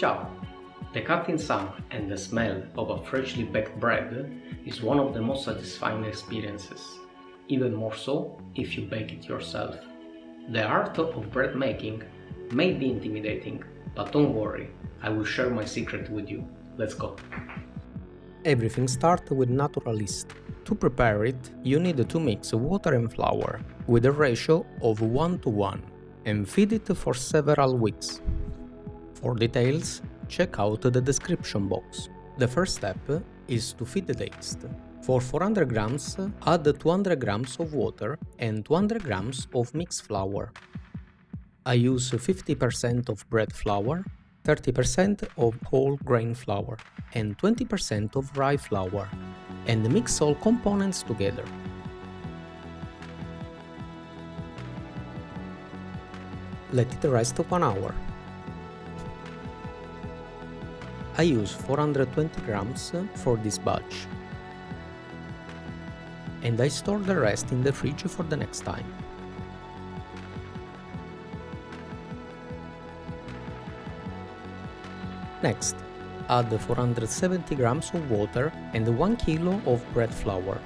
Ciao! The cutting sound and the smell of a freshly baked bread is one of the most satisfying experiences, even more so if you bake it yourself. The art of bread making may be intimidating, but don't worry, I will share my secret with you. Let's go! Everything starts with natural yeast. To prepare it, you need to mix water and flour with a ratio of 1:1 and feed it for several weeks. For details, check out the description box. The first step is to feed the yeast. For 400 grams, add 200 grams of water and 200 grams of mixed flour. I use 50% of bread flour, 30% of whole grain flour, and 20% of rye flour, and mix all components together. Let it rest 1 hour. I use 420 grams for this batch, and I store the rest in the fridge for the next time. Next, add 470 grams of water and 1 kilo of bread flour.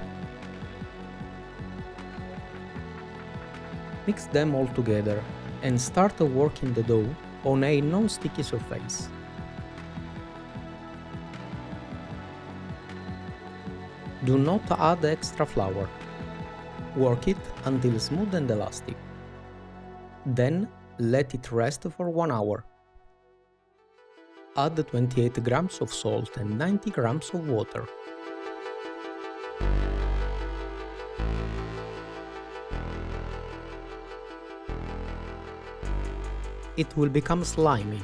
Mix them all together and start working the dough on a non-sticky surface. Do not add extra flour. Work it until smooth and elastic. Then let it rest for 1 hour. Add 28 grams of salt and 90 grams of water. It will become slimy.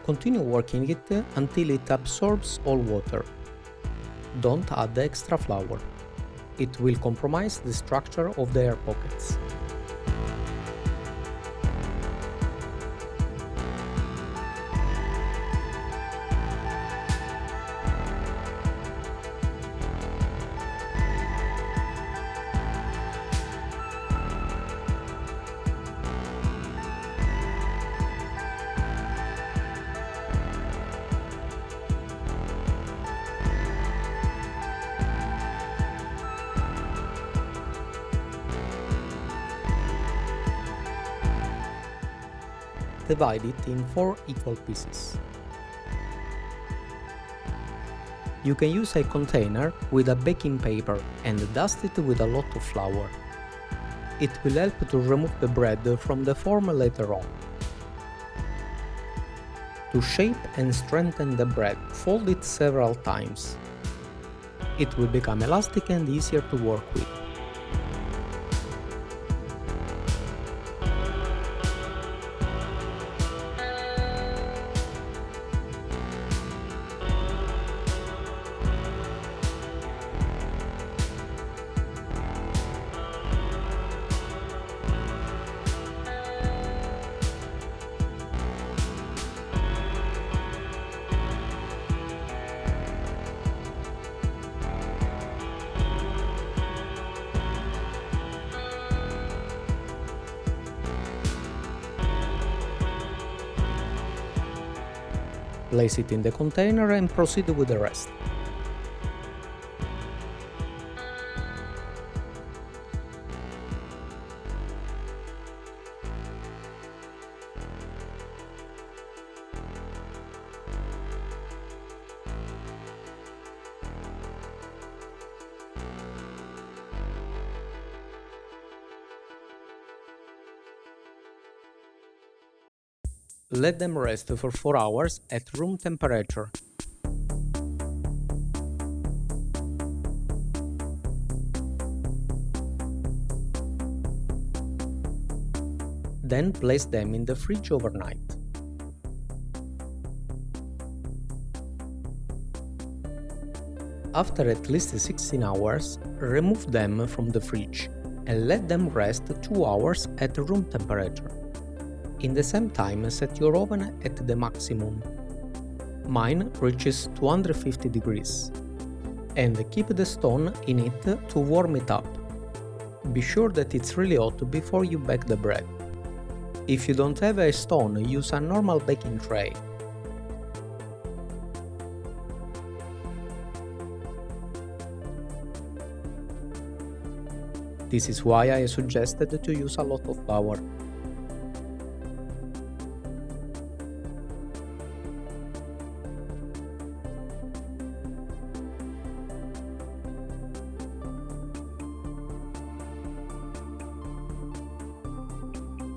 Continue working it until it absorbs all water. Don't add extra flour. It will compromise the structure of the air pockets. Divide it in 4 equal pieces. You can use a container with a baking paper and dust it with a lot of flour. It will help to remove the bread from the form later on. To shape and strengthen the bread, fold it several times. It will become elastic and easier to work with. Place it in the container and proceed with the rest. Let them rest for 4 hours at room temperature. Then place them in the fridge overnight. After at least 16 hours, remove them from the fridge and let them rest 2 hours at room temperature. In the same time, set your oven at the maximum. Mine reaches 250 degrees. And keep the stone in it to warm it up. Be sure that it's really hot before you bake the bread. If you don't have a stone, use a normal baking tray. This is why I suggested to use a lot of flour.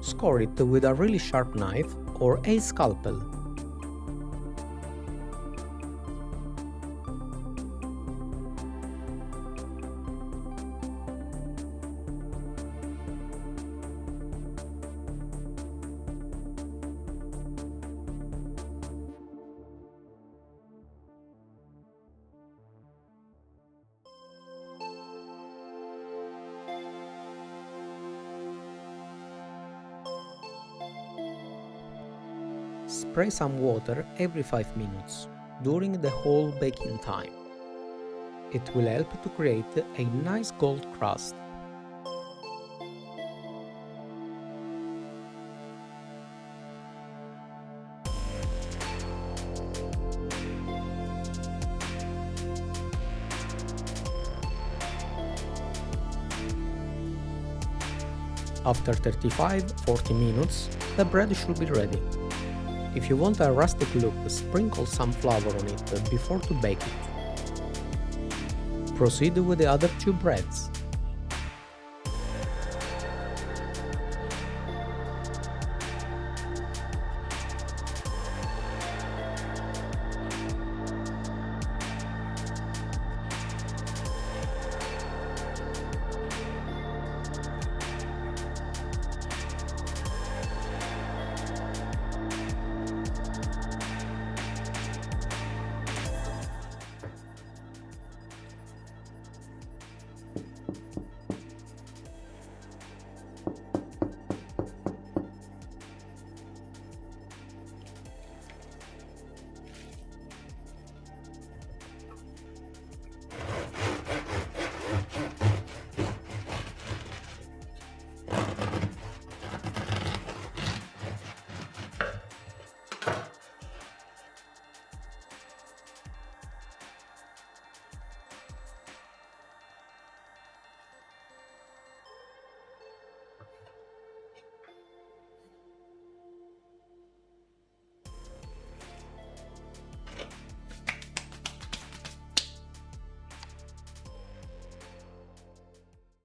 Score it with a really sharp knife or a scalpel. Spray some water every 5 minutes during the whole baking time. It will help to create a nice gold crust. After 35-40 minutes, the bread should be ready. If you want a rustic look, sprinkle some flour on it before to bake it. Proceed with the other two breads.